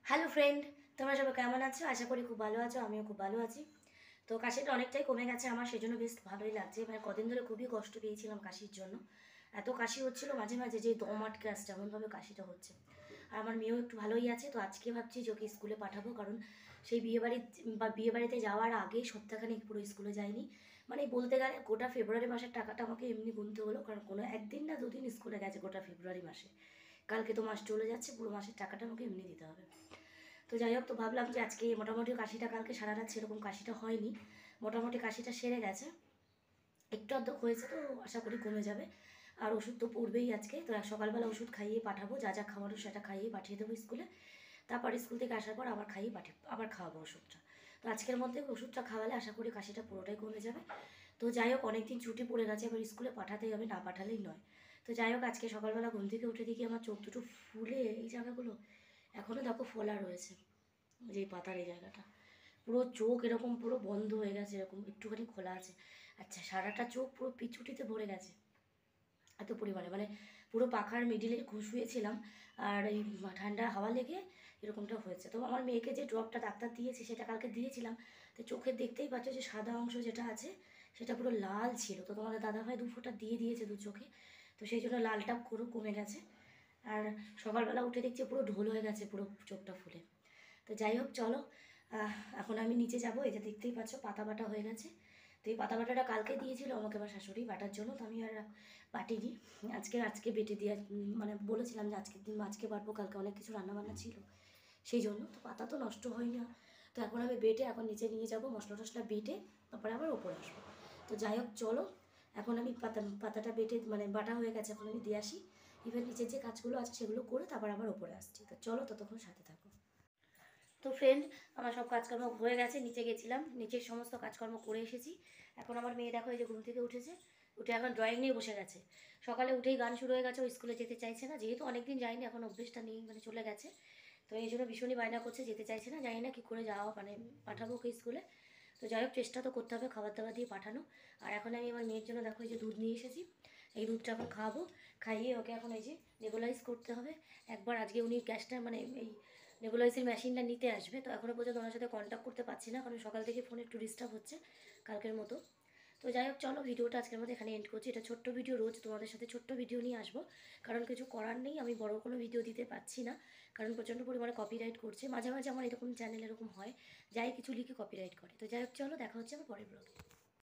Hello friend, তোমরা সবাই কেমন আছো? আশা করি খুব ভালো আছো, আমিও খুব ভালো আছি। তো কাশিটা অনেকটাই কমে গেছে আমার, সেজন্য বেশ ভালোই লাগছে। মানে কদিন ধরে খুবই কষ্ট পেয়েছিলাম কাশির জন্য। এত কাশি হচ্ছিল মাঝে মাঝে যে দম আটকে আসছে, এমনভাবে কাশিটা হচ্ছে। আর আমার মেয়েও একটু ভালোই আছে, তো আজকে ভাবছি যে ওকে স্কুলে পাঠাবো, কারণ সেই বিয়েবাড়িতে যাওয়ার আগে সপ্তাহখানেক পুরো স্কুলে যায়নি। মানে বলতে গেলে গোটা ফেব্রুয়ারি মাসের টাকাটা আমাকে এমনি গুনতে হলো, কারণ কোনো একদিন না দুদিন স্কুলে গেছে গোটা ফেব্রুয়ারি মাসে। কালকে তো মাস চলে যাচ্ছে, পুরো মাসের টাকাটা আমাকে এমনি দিতে হবে। তো যাই হোক, তো ভাবলাম যে আজকে মোটামুটি কাশিটা, কালকে সারা রাত সেরকম কাশিটা হয়নি, মোটামুটি কাশিটা সেরে গেছে, একটু অর্ধেক হয়েছে, তো আশা করি কমে যাবে। আর ওষুধ তো পড়বেই আজকে, তো সকালবেলা ওষুধ খাইয়ে পাঠাবো, যা যা খাওয়ারও সেটা খাইয়ে পাঠিয়ে দেবো স্কুলে। তারপর স্কুল থেকে আসার পর আবার খাইয়ে আবার খাওয়াবো ওষুধটা। তো আজকের মধ্যে ওষুধটা খাওয়ালে আশা করি কাশিটা পুরোটাই কমে যাবে। তো যাই হোক, অনেকদিন ছুটি পড়ে গেছে, এবার স্কুলে পাঠাতেই হবে, না পাঠালেই নয়। তো যাই হোক, আজকে সকালবেলা ঘুম থেকে উঠে দেখি আমার চোখ দুটো ফুলে এই জায়গাগুলো এখনও দেখো ফোলা রয়েছে, যে পাতার এই জায়গাটা পুরো চোখ এরকম পুরো বন্ধ হয়ে গেছে, এরকম একটুখানি খোলা আছে। আচ্ছা, সারাটা চোখ পুরো পিছুটিতে ভরে গেছে এত পরিমাণে, মানে পুরো পাখার মিডিলে শুয়েছিলাম, আর এই ঠান্ডা হাওয়া লেগে এরকমটা হয়েছে। তো আমার মেয়েকে যে ড্রপটা ডাক্তার দিয়েছে সেটা কালকে দিয়েছিলাম, তো চোখে দেখতেই পাচ্ছ যে সাদা অংশ যেটা আছে সেটা পুরো লাল ছিল। তো তোমাদের দাদাভাই 2 ফোঁটা দিয়ে দিয়েছে 2 চোখে, তো সেই জন্য লালটা পুরো কমে গেছে। আর সকালবেলা উঠে দেখছি পুরো ঢোল হয়ে গেছে পুরো চোখটা ফুলে। তো যাই হোক, চলো এখন আমি নিচে যাব। এই যে দেখতেই পাচ্ছ পাতা বাটা হয়ে গেছে। তো এই পাতা বাটাটা কালকে দিয়েছিল আমাকে আমার শাশুড়ি বাটার জন্য, তো আমি আর বাটিনি। আজকে বেটে দিয়ে মানে বলেছিলাম যে আজকের দিন আজকে বাটবো, কালকে অনেক কিছু রান্নাবান্না ছিল সেই জন্য। তো পাতা তো নষ্ট হয় না, তো এখন আমি বেটে এখন নিচে নিয়ে যাব, মশলা টশলা বেটে তারপরে আবার ওপরে আসবো। তো যাই হোক চলো, এখন আমি পাতাটা বেটে মানে বাটা হয়ে গেছে, এখন আমি দিয়ে আসি। ইভেন নিচের যে কাজগুলো আছে সেগুলো করে তারপর আবার ওপরে আসছি। তো চলো, ততক্ষণ সাথে থাকো। তো ফ্রেন্ড, আমার সব কাজকর্ম হয়ে গেছে, নিচে গেছিলাম, নিচের সমস্ত কাজকর্ম করে এসেছি। এখন আমার মেয়ে দেখো এই যে ঘুম থেকে উঠেছে, উঠে এখন ড্রয়িং নিয়ে বসে গেছে। সকালে উঠেই গান শুরু হয়ে গেছে, ও স্কুলে যেতে চাইছে না, যেহেতু অনেকদিন যায়নি, এখন অভ্যেসটা নেই, মানে চলে গেছে। তো এই জন্য ভীষণই বায়না করছে, যেতে চাইছে না, জানি না কী করে যাওয়া মানে পাঠাবো ওকে স্কুলে। তো যাই হোক, চেষ্টা তো করতে হবে খাবার দাবার দিয়ে পাঠানো। আর এখন আমি আমার মেয়ের জন্য দেখো এই যে দুধ নিয়ে এসেছি, এই দুধটা এখন খাওয়াবো, খাইয়ে ওকে এখন এই যে নেবুলাইজ করতে হবে একবার। আজকে উনি গ্যাসটা মানে এই নেবুলাইজের মেশিনটা নিতে আসবে, তো এখনও পর্যন্ত ওনার সাথে কন্ট্যাক্ট করতে পারছি না, কারণ সকাল থেকে ফোনে একটু ডিস্টার্ব হচ্ছে কালকের মতো। তো যাই হোক, চলো ভিডিওটা আজকের মধ্যে এখানে এন্ড করছি। এটা ছোট্ট ভিডিও, রোজ তোমাদের সাথে ছোট্ট ভিডিও নিয়ে আসবো, কারণ কিছু করার নেই, আমি বড় কোনো ভিডিও দিতে পারছি না, কারণ প্রচণ্ড পরিমাণে কপিরাইট করছে। মাঝে মাঝে আমার এরকম চ্যানেল এরকম হয়, যাই কিছু লিখে কপিরাইট করে। তো যাই হোক, চলো দেখা হচ্ছে আমার পরের ব্লগে।